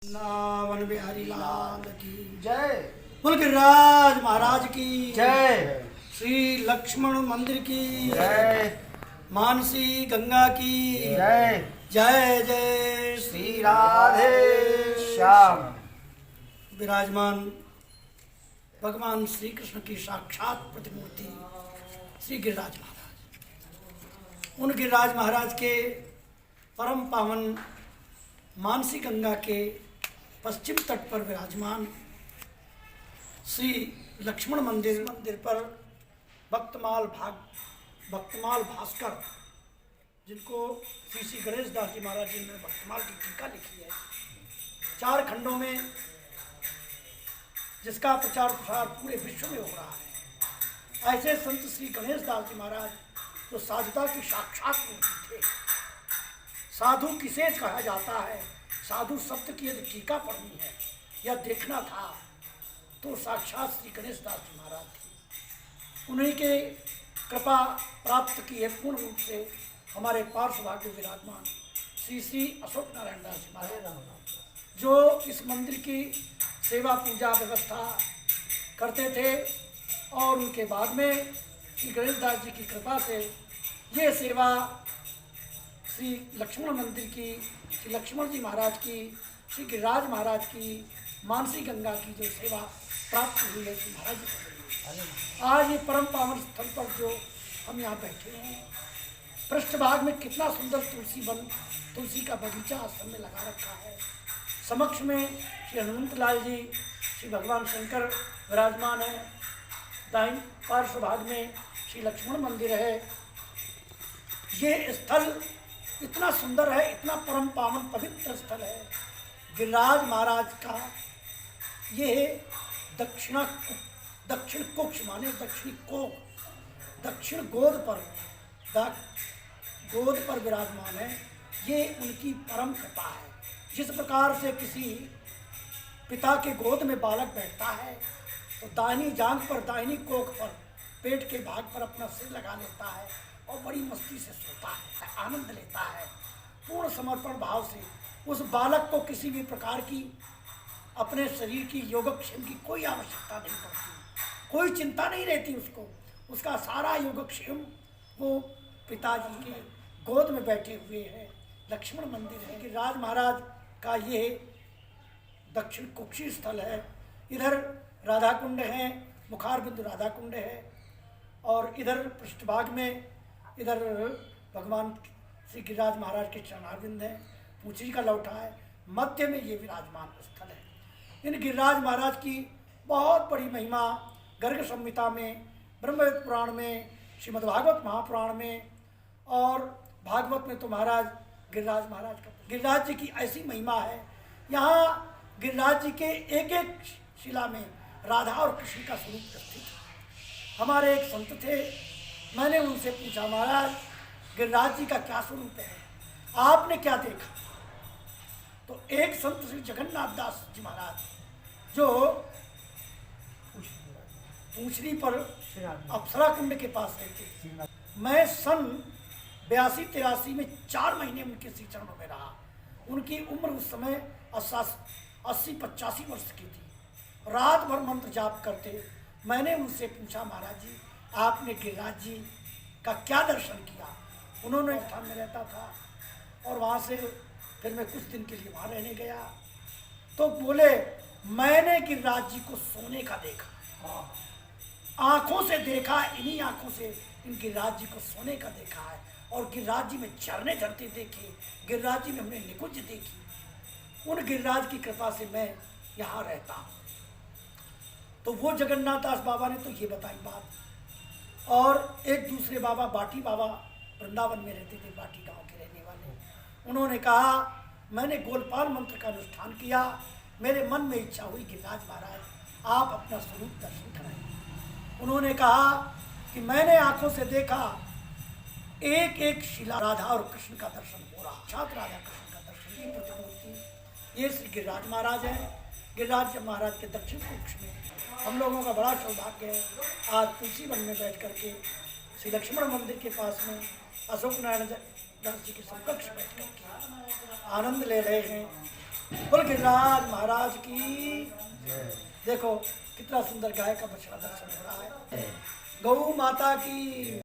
नावन बिहारी लाल की जय। बोल गिरिराज महाराज की जय। श्री लक्ष्मण मंदिर की जय। मानसी गंगा की जय। जय जय श्री राधे श्याम। विराजमान भगवान श्री कृष्ण की साक्षात प्रतिमूर्ति श्री गिरिराज महाराज, उन गिरिराज महाराज के परम पावन मानसी गंगा के पश्चिम तट पर विराजमान श्री लक्ष्मण मंदिर पर भक्तमाल भास्कर, जिनको श्री गणेश दास जी महाराज जी ने भक्तमाल की टीका लिखी है 4 खंडों में, जिसका प्रचार प्रसार पूरे विश्व में हो रहा है। ऐसे संत श्री गणेश दास जी महाराज जो साधुता की साक्षात मूर्ति थे। साधु किसे कहा जाता है? साधु शब्द की यदि टीका पढ़नी है या देखना था तो साक्षात श्री गणेश दास जी महाराज थे। उन्हीं के कृपा प्राप्त की है पूर्ण रूप से हमारे पार्श्वभाग में विराजमान श्री अशोक नारायण दास जी महाराज, जो इस मंदिर की सेवा पूजा व्यवस्था करते थे। और उनके बाद में श्री गणेश दास जी की कृपा से ये सेवा श्री लक्ष्मण मंदिर की, श्री लक्ष्मण जी महाराज की, श्री गिरिराज महाराज की, मानसी गंगा की जो सेवा प्राप्त हुई है श्री महाराज जी को। आज ये परम पावन स्थल पर जो हम यहाँ बैठे हैं, पृष्ठभाग में कितना सुंदर तुलसी का बगीचा आश्रम में लगा रखा है। समक्ष में श्री हनुमंत लाल जी, श्री भगवान शंकर विराजमान है। दाहिने पार्श्वभाग में श्री लक्ष्मण मंदिर है। ये स्थल इतना सुंदर है, इतना परम पावन पवित्र स्थल है। गिरिराज महाराज का ये दक्षिण कुक्ष माने दक्षिणी कोक, दक्षिण गोद पर विराजमान है। ये उनकी परम कृपा है। जिस प्रकार से किसी पिता के गोद में बालक बैठता है तो दाहिनी जांघ पर, दाहिनी कोख पर, पेट के भाग पर अपना सिर लगा लेता है और बड़ी मस्ती से सोता है, आनंद लेता है। पूर्ण समर्पण भाव से उस बालक को किसी भी प्रकार की अपने शरीर की योगक्षेम की कोई आवश्यकता नहीं पड़ती, कोई चिंता नहीं रहती उसको। उसका सारा योगक्षेम वो पिताजी के गोद में बैठे हुए हैं। लक्ष्मण मंदिर है। गिरिराज महाराज का ये दक्षिण कुक्षी स्थल है। इधर राधा कुंड है, मुखार बिंदु राधा कुंड है, और इधर पृष्ठभाग में इधर भगवान श्री गिरिराज महाराज के चरणारविंद हैं, पूंछी का लौटा है। मध्य में ये विराजमान स्थल है। इन गिरिराज महाराज की बहुत बड़ी महिमा गर्ग संहिता में, ब्रह्मवेद पुराण में, श्रीमद्भागवत महापुराण में और भागवत में तो महाराज गिरिराज महाराज का, गिरिराज जी की ऐसी महिमा है। यहाँ गिरिराज जी के एक एक शिला में राधा और कृष्ण का स्वरूप स्थित है। हमारे एक संत थे, मैंने उनसे पूछा, महाराज गिरिराज जी का क्या स्वरूप है, आपने क्या देखा? तो एक संत श्री जगन्नाथ दास जी महाराज जो पूंछरी पर अप्सरा कुंड के पास रहते थे, मैं सन 82-83 में 4 महीने उनके श्री चरणों में रहा। उनकी उम्र उस समय 80-85 वर्ष की थी। रात भर मंत्र जाप करते। मैंने उनसे पूछा, महाराज जी आपने गिरिराज जी का क्या दर्शन किया? उन्होंने स्थान में रहता था और वहाँ से फिर मैं कुछ दिन के लिए वहाँ रहने गया। तो बोले, मैंने गिरिराज जी को सोने का देखा, आँखों से देखा, इन्हीं आँखों से इन गिरिराज जी को सोने का देखा है। और गिरिराज जी में झरने झरते देखे, गिरिराज जी में हमने निकुंज देखी। उन गिरिराज की कृपा से मैं यहाँ रहता हूँ। तो वो जगन्नाथ दास बाबा ने तो ये बताई बात। और एक दूसरे बाबा, बाटी बाबा, वृंदावन में रहते थे, बाटी गांव के रहने वाले। उन्होंने कहा, मैंने गोलपाल मंत्र का अनुष्ठान किया, मेरे मन में इच्छा हुई गिरिराज महाराज आप अपना स्वरूप दर्शन कराएं। उन्होंने कहा कि मैंने आंखों से देखा, एक एक शिला राधा और कृष्ण का दर्शन हो रहा, छात्र राधा कृष्ण का दर्शन। ये प्रतिमूर्ति ये श्री गिरिराज महाराज है। गिरिराज महाराज के दक्षिण कुक्ष में हम लोगों का बड़ा सौभाग्य है। आज तुलसी वन में बैठ करके श्री लक्ष्मण मंदिर के पास में अशोक नारायण दास जी के समकक्ष बैठ करके आनंद ले रहे हैं। बोल गिरिराज महाराज की। जय देखो कितना सुंदर गाय का बछड़ा दर्शन हो रहा है। गौ माता की।